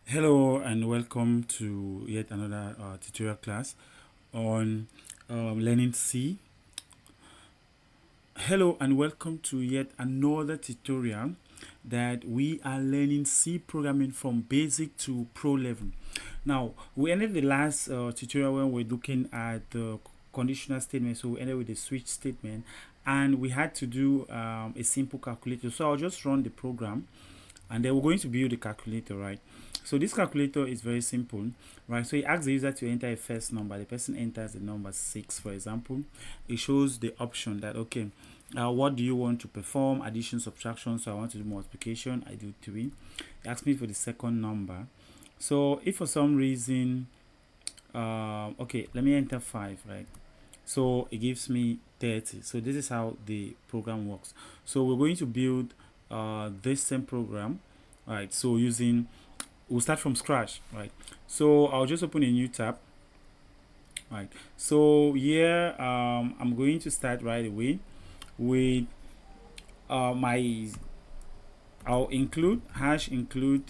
Hello and welcome to yet another tutorial class on learning C. Hello and welcome to yet another tutorial that we are learning C programming from basic to pro level. Now, we ended the last tutorial when we're looking at the conditional statement. So we ended with the switch statement and we had to do a simple calculator. So I'll just run the program and then we're going to build a calculator, right? So this calculator is very simple, right? So it asks the user to enter a first number. The person enters the number 6, for example. It shows the option that, okay, what do you want to perform? Addition, subtraction. So I want to do multiplication. I do 3. It asks me for the second number. So if for some reason, okay, let me enter 5, right? So it gives me 30. So this is how the program works. So we're going to build this same program, right? So we'll start from scratch, right? So I'll just open a new tab, right? So here I'm going to start right away with my I'll include hash include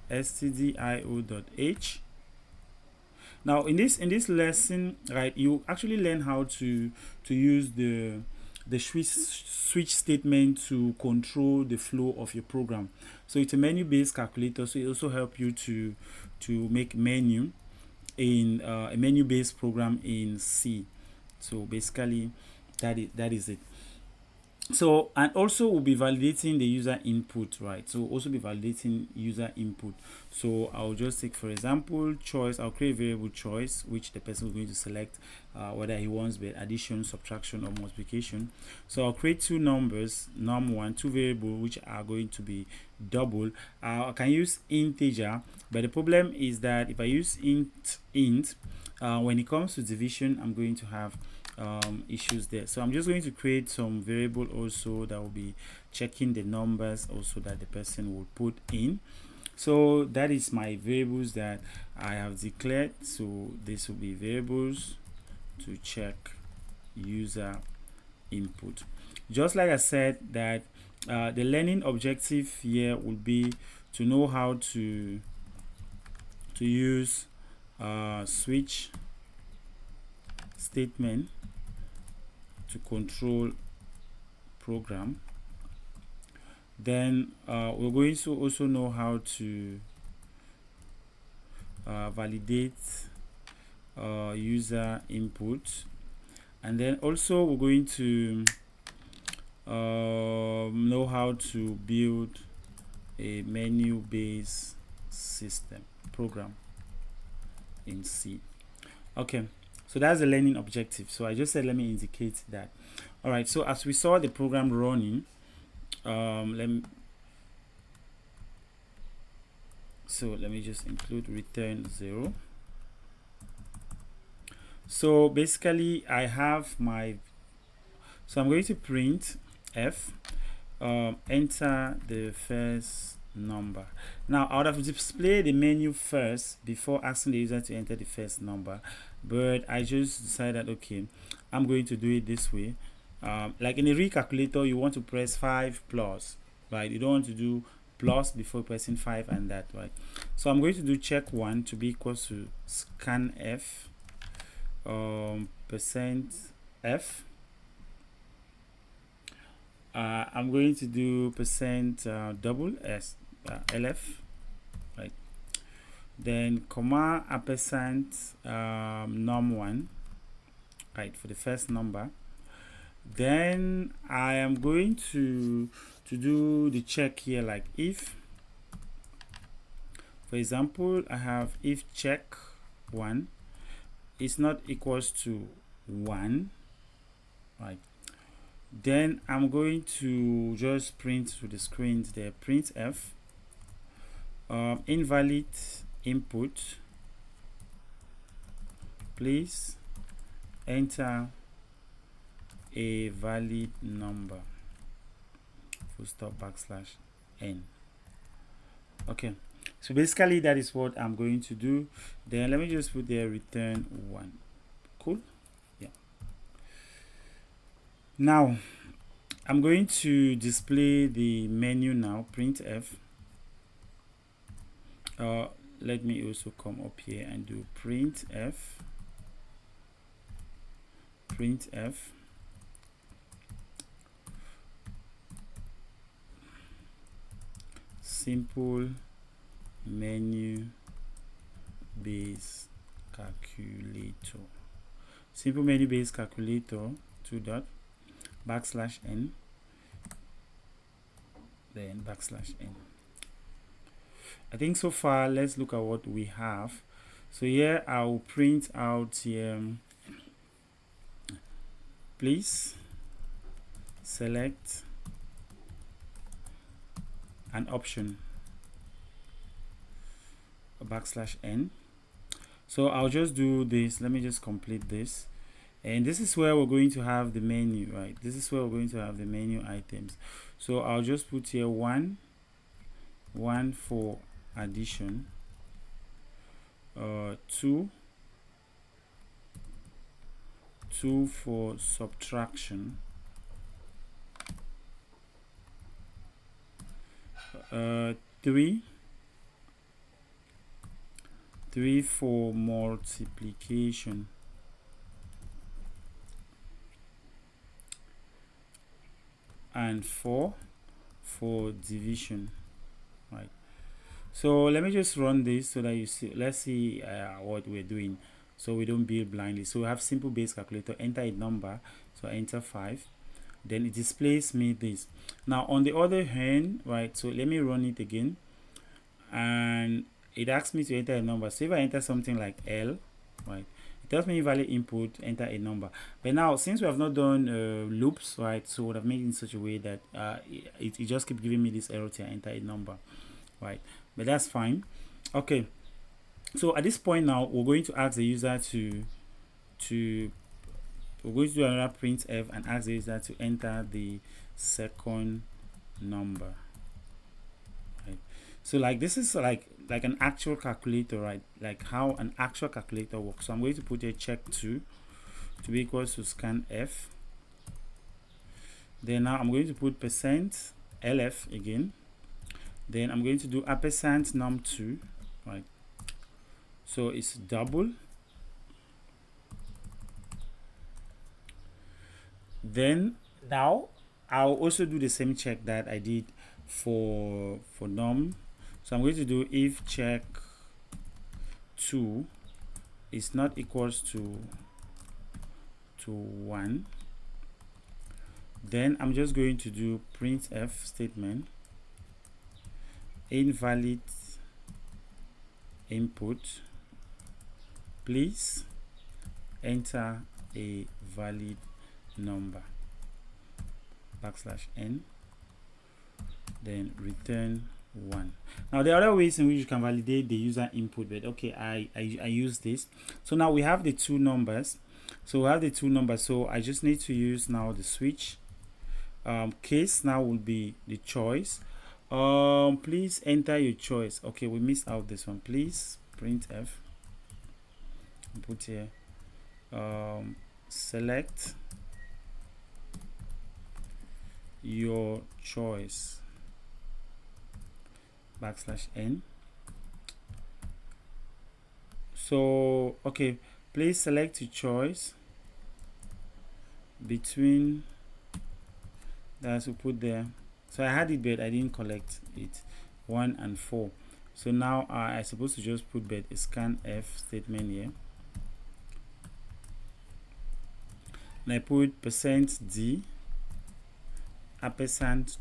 stdio.h. Now in this lesson, right, you actually learn how to use the switch statement to control the flow of your program. So it's a menu based calculator, so it also help you to make menu in a menu based program in C. So basically that is it. So and also we'll be validating the user input, right? So we'll also be validating user input. So I'll just take, for example, choice. I'll create a variable choice which the person is going to select whether he wants the addition, subtraction, or multiplication. So I'll create two numbers, num1, two variables which are going to be double. I can use integer, but the problem is that if I use int, when it comes to division, I'm going to have issues there. So I'm just going to create some variable also that will be checking the numbers also that the person will put in. So that is my variables that I have declared. So this will be variables to check user input. Just like I said that the learning objective here would be to know how to use switch statement to control program. Then we're going to also know how to validate user input, and then also we're going to know how to build a menu based system program in C. Okay, so that's the learning objective. So I just said let me indicate that. All right, so as we saw the program running, let me just include return 0. So basically I have so I'm going to print f, enter the first number. Now I would have displayed the menu first before asking the user to enter the first number, but I just decided, okay, I'm going to do it this way. Like in a recalculator, you want to press 5 plus, right? You don't want to do plus before pressing 5 and that, right? So I'm going to do check 1 to be equal to scanf percent %f. I'm going to do percent double s lf, right? Then comma a percent num1, right, for the first number. Then I am going to do the check here, like if, for example, I have if check 1 is not equals to 1, right? Then I'm going to just print to the screen there, printf invalid input, please enter a valid number, full stop backslash n. Okay, so basically that is what I'm going to do. Then let me just put there return 1. Cool. Yeah, now I'm going to display the menu now, printf let me also come up here and do printf simple menu base calculator, simple menu base calculator, 2 dot \n, then \n. I think so far let's look at what we have. So here I'll print out please select an option, \n. So I'll just do this. Let me just complete this, and this is where we're going to have the menu, right? This is where we're going to have the menu items. So I'll just put here one for addition, 2 for subtraction, 3 for multiplication, and 4 for division, right? So let me just run this so that you see. Let's see what we're doing, so we don't build blindly. So we have simple base calculator, enter a number, so enter 5, then it displays me this. Now on the other hand, right, so let me run it again, and it asks me to enter a number. So if I enter something like L, right, it tells me invalid input, enter a number. But now since we have not done loops, right, so would have made it in such a way that it just keep giving me this error to enter a number, right? But that's fine. Okay, so at this point now we're going to ask the user we're going to do another printf and ask the user to enter the second number, right? So like this is like an actual calculator, right? Like how an actual calculator works. So I'm going to put a check2 to be equals to scanf. Then now I'm going to put %lf again. Then I'm going to do &num2, right? So it's double. Then now I'll also do the same check that I did for num. So I'm going to do if check2 is not equals to 1. Then I'm just going to do printf statement, invalid input, please enter a valid number, \n, then return 1. Now there are other ways in which you can validate the user input, but okay, I use this. So now we have the two numbers. So I just need to use now the switch. Case now will be the choice. Please enter your choice. Okay, we missed out this one. Please printf, put here select your choice, \n. So okay, please select your choice between, that's we put there. So I had it, but I didn't collect it, 1 and 4. So now I supposed to just put a scanf statement here, and I put %d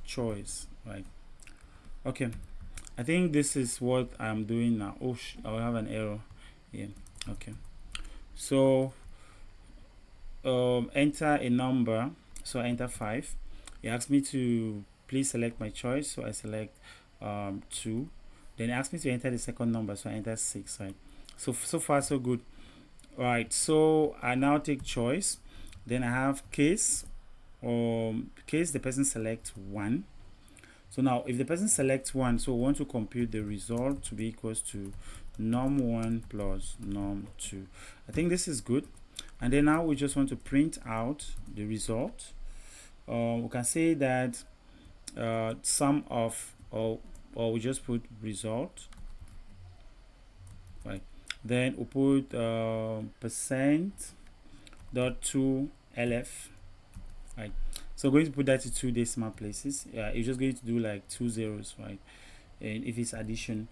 &choice, right? Okay, I think this is what I'm doing now. Oh, I'll have an error here. Okay, so enter a number. So I enter 5. It asks me to please select my choice, so I select 2. Then it asks me to enter the second number, so I enter 6, right? So far so good. Right, so I now take choice. Then I have case, case the person selects 1. So now if the person selects 1, so we want to compute the result to be equals to num1 plus num2. I think this is good. And then now we just want to print out the result. We can say that sum of, or we just put result right? Then we'll put percent dot to LF, right? So we're going to put that to 2 decimal places. You're just going to do like 2 zeros, right? And if it's addition,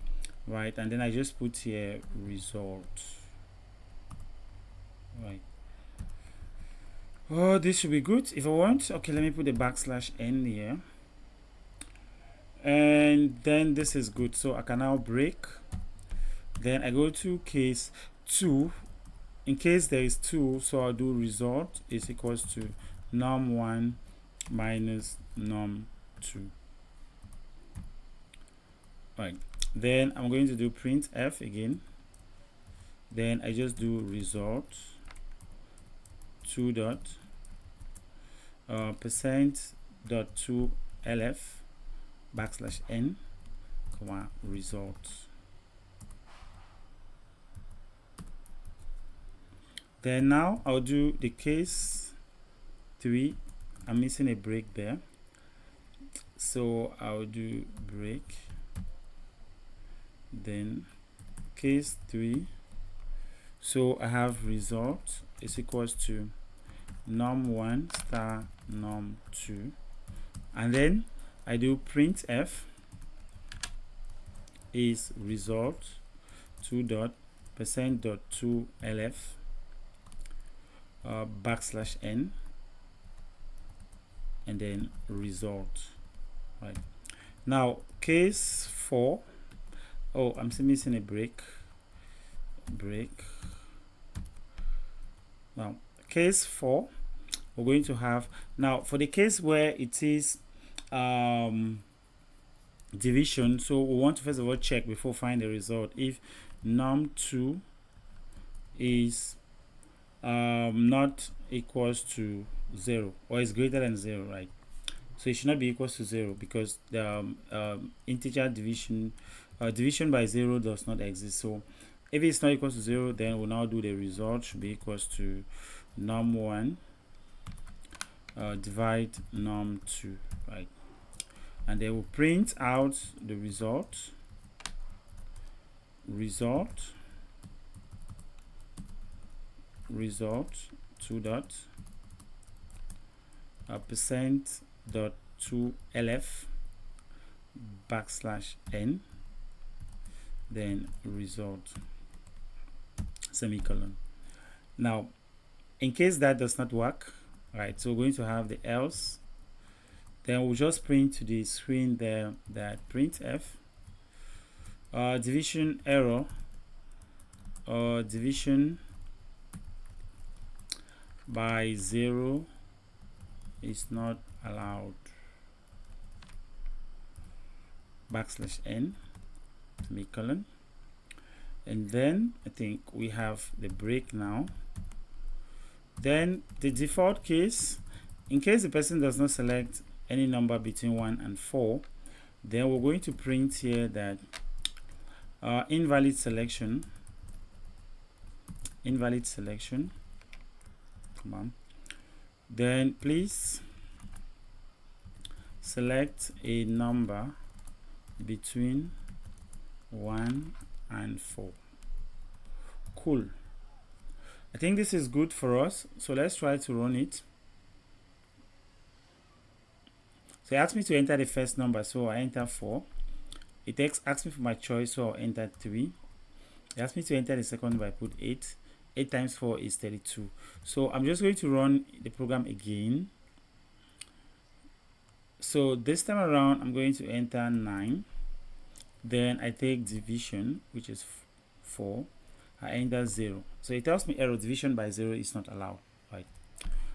right? And then I just put here result, right? Oh, this should be good if I want. Okay, let me put the backslash n here, and then this is good. So I can now break. Then I go to case 2. In case there is 2, so I'll do result is equals to num1 minus num2, right? Then I'm going to do printf again. Then I just do result 2 dot percent dot to LF backslash n comma result. Then now I'll do the case 3. I'm missing a break there, so I'll do break, then case 3. So I have result is equals to num1 star num2, and then I do printf is result 2 dot percent dot to LF backslash n, and then result, right? Now case 4. Oh, I'm still missing a break. Now case 4, we're going to have, now for the case where it is division, so we want to first of all check before find the result if num2 is not equals to 0 or is greater than 0, right? So it should not be equals to 0 because the integer division by 0 does not exist. So if it's not equals to 0, then we'll now do the result should be equals to num1 divide num2, right? And they will print out the result 2 dot percent dot to LF backslash n, then result semicolon. Now in case that does not work, right, so we're going to have the else. Then we'll just print to the screen there that printf division error or division by 0 is not allowed backslash n semicolon. And then I think we have the break now. Then the default case, in case the person does not select any number between 1 and 4, then we're going to print here that invalid selection, come on, then please select a number between 1 and 4. Cool. I think this is good for us, so let's try to run it. So it asks me to enter the first number, so I enter 4. It asks me for my choice, so I'll enter 3. It asks me to enter the second number, I put 8. 8 times 4 is 32. So I'm just going to run the program again. So this time around, I'm going to enter 9. Then I take division, which is 4. I enter 0. So it tells me error, division by 0 is not allowed, right?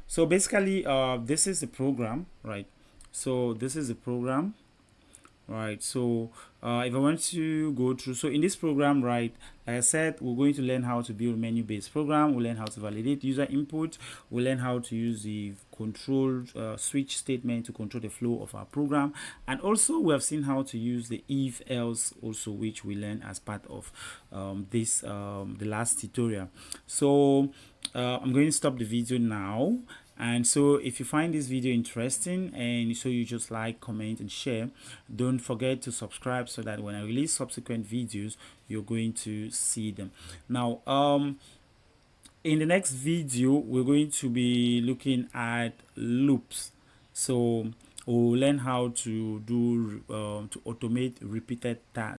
So basically, this is the program, right? So this is the program, right? So if I want to go through, so in this program, right, like I said, we're going to learn how to build menu-based program. We'll learn how to validate user input. We'll learn how to use the control switch statement to control the flow of our program. And also we have seen how to use the if else also, which we learned as part of the last tutorial. So I'm going to stop the video now, And so if you find this video interesting and so you just like, comment and share, don't forget to subscribe so that when I release subsequent videos you're going to see them. Now in the next video we're going to be looking at loops. So we'll learn how to do to automate repeated tasks.